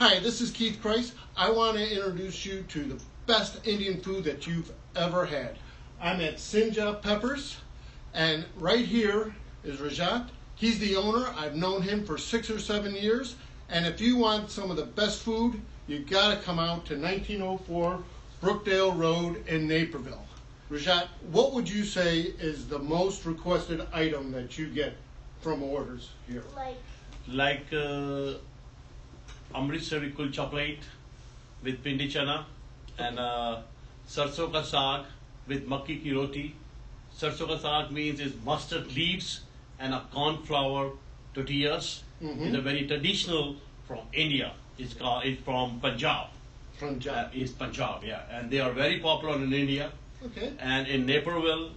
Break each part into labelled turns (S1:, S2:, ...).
S1: Hi, this is Keith Kreis. I want to introduce you to the best Indian food that you've ever had. I'm at Shimla Peppers, and right here is Rajat. He's the owner. I've known him for 6 or 7 years, and if you want some of the best food, you got to come out to 1904 Brookdale Road in Naperville. Rajat, what would you say is the most requested item that you get from orders here?
S2: Like Amritsari Kulcha plate with pindi chana and Sarson ka saag with makki ki roti. Sarson ka saag means is mustard leaves and a cornflower tortillas. It's a very traditional from India. It's from Punjab.
S1: Punjab.
S2: It's Punjab, yeah, and they are very popular in India.
S1: Okay.
S2: And in Naperville,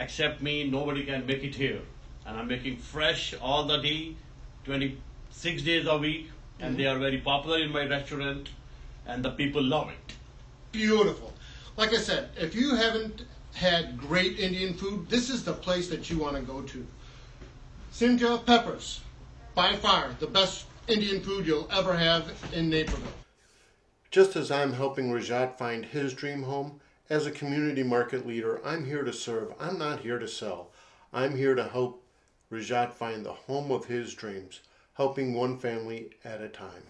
S2: except me, nobody can make it here. And I'm making fresh all the day, 26 days a week, and they are very popular in my restaurant, and the people love it.
S1: Beautiful. Like I said, if you haven't had great Indian food, this is the place that you want to go to. Shimla Peppers, by far the best Indian food you'll ever have in Naperville. Just as I'm helping Rajat find his dream home, as a community market leader, I'm here to serve. I'm not here to sell. I'm here to help Rajat find the home of his dreams, helping one family at a time.